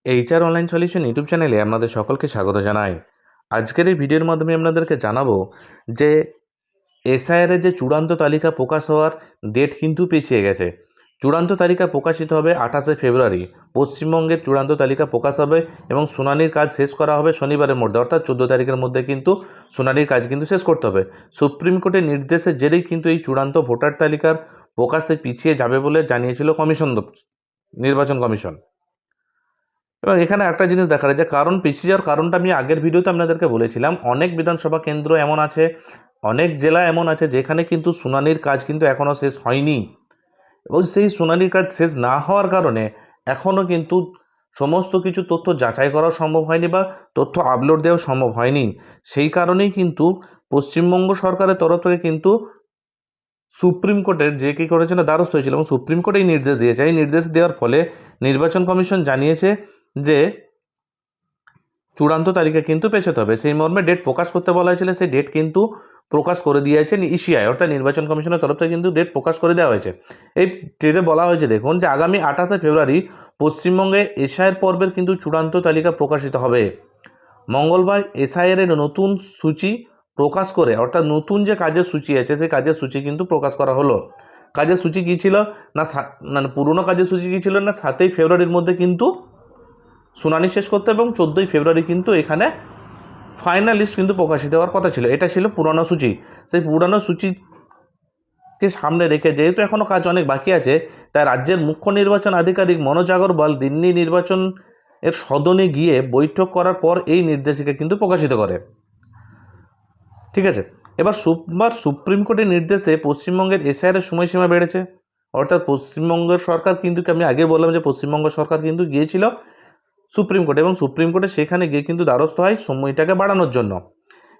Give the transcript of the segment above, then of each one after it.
HR online solution YouTube চ্যানেলে আপনাদের সকলকে স্বাগত জানাই। আজকের এই ভিডিওর মাধ্যমে আপনাদেরকে জানাবো যে এসআইআরের যে চূড়ান্ত তালিকা প্রকাশ হওয়ার ডেট কিন্তু পিছিয়ে গেছে। চূড়ান্ত তালিকা প্রকাশিত হবে 28শে ফেব্রুয়ারি। পশ্চিমবঙ্গের চূড়ান্ত তালিকা প্রকাশ হবে এবং শুনানির কাজ শেষ করা হবে শনিবারের মধ্যে, অর্থাৎ 14 তারিখের মধ্যে কিন্তু শুনানির কাজ কিন্তু শেষ করতে হবে। সুপ্রিম কোর্টের নির্দেশের জেরেই কিন্তু এই চূড়ান্ত ভোটার তালিকার প্রকাশে পিছিয়ে যাবে বলে জানিয়েছিল নির্বাচন কমিশন। এবং এখানে একটা জিনিস দেখা যায় যে পিছিয়ে যাওয়ার কারণটা আমি আগের ভিডিওতে আপনাদেরকে বলেছিলাম। অনেক বিধানসভা কেন্দ্র এমন আছে, অনেক জেলা এমন আছে যেখানে কিন্তু শুনানির কাজ কিন্তু এখনও শেষ হয়নি, এবং সেই শুনানির কাজ শেষ না হওয়ার কারণে এখনও কিন্তু সমস্ত কিছু তথ্য যাচাই করা সম্ভব হয়নি বা তথ্য আপলোড দেওয়া সম্ভব হয়নি। সেই কারণেই কিন্তু পশ্চিমবঙ্গ সরকারের তরফ থেকে কিন্তু সুপ্রিম কোর্টের যে কী করেছিল দ্বারস্থ হয়েছিল এবং সুপ্রিম কোর্ট এই নির্দেশ দিয়েছে। এই নির্দেশ দেওয়ার ফলে নির্বাচন কমিশন জানিয়েছে যে চূড়ান্ত তালিকা কিন্তু পেছোতে হবে। সেই মর্মে ডেট প্রকাশ করতে বলা হয়েছিল, সেই ডেট কিন্তু প্রকাশ করে দিয়েছে ইসিআই, অর্থাৎ নির্বাচন কমিশনের তরফ থেকে কিন্তু ডেট প্রকাশ করে দেওয়া হয়েছে। এই ডেটে বলা হয়েছে দেখুন যে আগামী 28শে ফেব্রুয়ারি পশ্চিমবঙ্গে এসআইআর পর্বের কিন্তু চূড়ান্ত তালিকা প্রকাশিত হবে। মঙ্গলবার এসআইআর এর নতুন সূচি প্রকাশ করে, অর্থাৎ নতুন যে কাজের সূচি আছে সেই কাজের সূচি কিন্তু প্রকাশ করা হলো। কাজের সূচি কী ছিল না, মানে পুরনো কাজের সূচি কী ছিল না, 7ই ফেব্রুয়ারির মধ্যে কিন্তু শুনানি শেষ করতে এবং 14ই ফেব্রুয়ারি কিন্তু এখানে ফাইনাল লিস্ট কিন্তু প্রকাশিত হওয়ার কথা ছিল। এটা ছিল পুরনো সূচি। সেই পুরনো সূচিকে সামনে রেখে যেহেতু এখনও কাজ অনেক বাকি আছে, তাই রাজ্যের মুখ্য নির্বাচন আধিকারিক মনোজ আগরওয়াল দিল্লি নির্বাচন এর সদনে গিয়ে বৈঠক করার পর এই নির্দেশিকা কিন্তু প্রকাশিত করে। ঠিক আছে, এবার সোমবার সুপ্রিম কোর্টের নির্দেশে পশ্চিমবঙ্গের এসআইআরের সময়সীমা বেড়েছে। অর্থাৎ পশ্চিমবঙ্গের সরকার কিন্তু, আমি আগে বললাম যে পশ্চিমবঙ্গ সরকার কিন্তু গিয়েছিল সুপ্রিম কোর্টে এবং সুপ্রিম কোর্টে সেখানে গিয়ে কিন্তু দ্বারস্থ হয় সময়টাকে বাড়ানোর জন্য।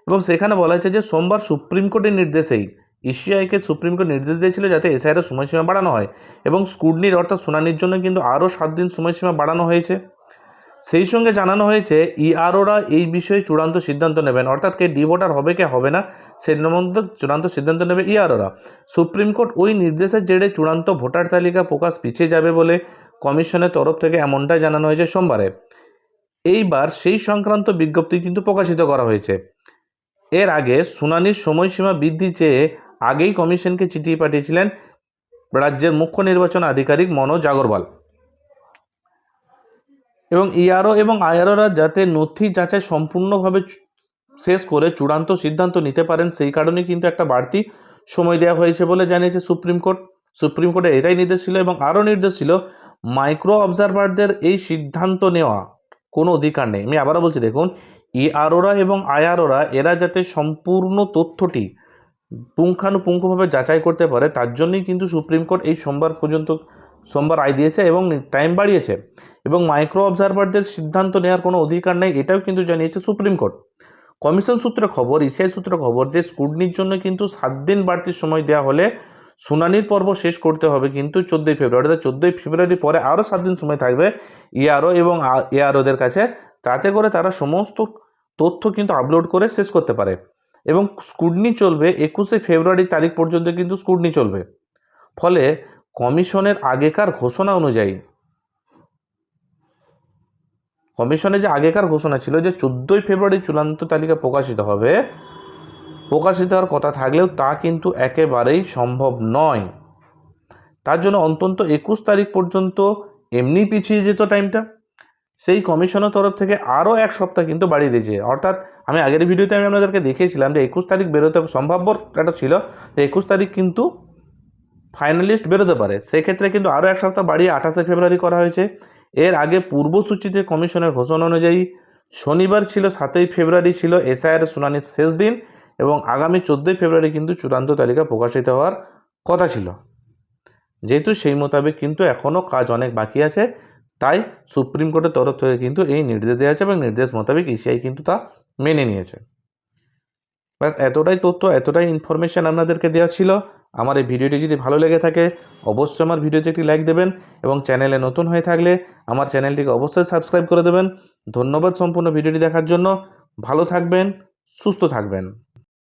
এবং সেখানে বলা হয়েছে যে সোমবার সুপ্রিম কোর্টের নির্দেশেই ইসিআইকে সুপ্রিম কোর্ট নির্দেশ দিয়েছিল যাতে এসআইআরের সময়সীমা বাড়ানো হয় এবং স্কুটনির অর্থাৎ শুনানির জন্য কিন্তু আরও 7 দিন সময়সীমা বাড়ানো হয়েছে। সেই সঙ্গে জানানো হয়েছে ইআরওরা এই বিষয়ে চূড়ান্ত সিদ্ধান্ত নেবেন, অর্থাৎ কে ডিভোটার হবে কে হবে না সে মধ্যে চূড়ান্ত সিদ্ধান্ত নেবে ইআরওরা। সুপ্রিম কোর্ট ওই নির্দেশের জেরে চূড়ান্ত ভোটার তালিকা প্রকাশ পিছিয়ে যাবে বলে কমিশনের তরফ থেকে এমনটাই জানানো হয়েছে সোমবারে। এইবার সেই সংক্রান্ত বিজ্ঞপ্তি কিন্তু প্রকাশিত করা হয়েছে। এর আগে শুনানির সময়সীমা বৃদ্ধি চেয়ে আগেই কমিশনকে চিঠি পাঠিয়েছিলেন রাজ্যের মুখ্য নির্বাচন আধিকারিক মনোজ আগরওয়াল, এবং ইআরও এবং আইআরওরা যাতে নথি যাচাই সম্পূর্ণভাবে শেষ করে চূড়ান্ত সিদ্ধান্ত নিতে পারেন সেই কারণে কিন্তু একটা বাড়তি সময় দেওয়া হয়েছে বলে জানিয়েছে সুপ্রিম কোর্ট। সুপ্রিম কোর্টের এটাই নির্দেশ ছিল এবং আরও নির্দেশ ছিল মাইক্রো অবজারভারদের এই সিদ্ধান্ত নেওয়া কোনো অধিকার নেই। আমি আবারও বলছি দেখুন, ইআরওরা এবং আইআরওরা এরা যাতে সম্পূর্ণ তথ্যটি পুঙ্খানুপুঙ্খভাবে যাচাই করতে পারে তার জন্যই কিন্তু সুপ্রিম কোর্ট এই সোমবার রায় দিয়েছে এবং টাইম বাড়িয়েছে। এবং মাইক্রো অবজারভারদের সিদ্ধান্ত নেওয়ার কোনো অধিকার নেই এটাও কিন্তু জানিয়েছে সুপ্রিম কোর্ট। কমিশন সূত্রে খবর, ইসিআই সূত্রে খবর যে স্কুটনির জন্য কিন্তু 7 দিন বাড়তি সময় দেওয়া হলে শুনানির পর্ব শেষ করতে হবে কিন্তু 14ই ফেব্রুয়ারি। 14ই ফেব্রুয়ারি পরে আরও 7 দিন সময় থাকবে ইআরও এবং এআরওদের কাছে, তাতে করে তারা সমস্ত তথ্য কিন্তু আপলোড করে শেষ করতে পারে। এবং স্কুটনি চলবে 21শে ফেব্রুয়ারি তারিখ পর্যন্ত কিন্তু স্কুটনি চলবে। ফলে কমিশনের আগেকার ঘোষণা অনুযায়ী, কমিশনের যে আগেকার ঘোষণা ছিল যে 14ই ফেব্রুয়ারি চূড়ান্ত তালিকা প্রকাশিত হওয়ার কথা থাকলেও তা কিন্তু একেবারেই সম্ভব নয়। তার জন্য অন্তত 21 তারিখ পর্যন্ত এমনি পিছিয়ে যেত টাইমটা, সেই কমিশনের তরফ থেকে আরও 1 সপ্তাহ কিন্তু বাড়িয়ে দিয়েছে। অর্থাৎ আমি আগের ভিডিওতে আমি আপনাদেরকে দেখিয়েছিলাম যে 21 তারিখ বেরোতে সম্ভাব্য একটা ছিল যে 21 তারিখ কিন্তু ফাইনালিস্ট বেরোতে পারে, সেক্ষেত্রে কিন্তু আরও 1 সপ্তাহ বাড়িয়ে 28শে ফেব্রুয়ারি করা হয়েছে। এর আগে পূর্বসূচিতে কমিশনের ঘোষণা অনুযায়ী শনিবার ছিল 7ই ফেব্রুয়ারি ছিল এসআইআর শুনানির শেষ দিন এবং আগামী 14ই ফেব্রুয়ারি কিন্তু চূড়ান্ত তালিকা প্রকাশিত হওয়ার কথা ছিল। যেহেতু সেই মোতাবেক কিন্তু এখনও কাজ অনেক বাকি আছে, তাই সুপ্রিম কোর্টের তরফ থেকে কিন্তু এই নির্দেশ দেওয়া আছে এবং নির্দেশ মোতাবেক ইসিআই কিন্তু তা মেনে নিয়েছে। ব্যাস এতটাই তথ্য, এতটাই ইনফরমেশান আপনাদেরকে দেওয়া ছিল। আমার এই ভিডিওটি যদি ভালো লেগে থাকে অবশ্যই আমার ভিডিওতে একটি লাইক দেবেন এবং চ্যানেলে নতুন হয়ে থাকলে আমার চ্যানেলটিকে অবশ্যই সাবস্ক্রাইব করে দেবেন। ধন্যবাদ সম্পূর্ণ ভিডিওটি দেখার জন্য। ভালো থাকবেন, সুস্থ থাকবেন।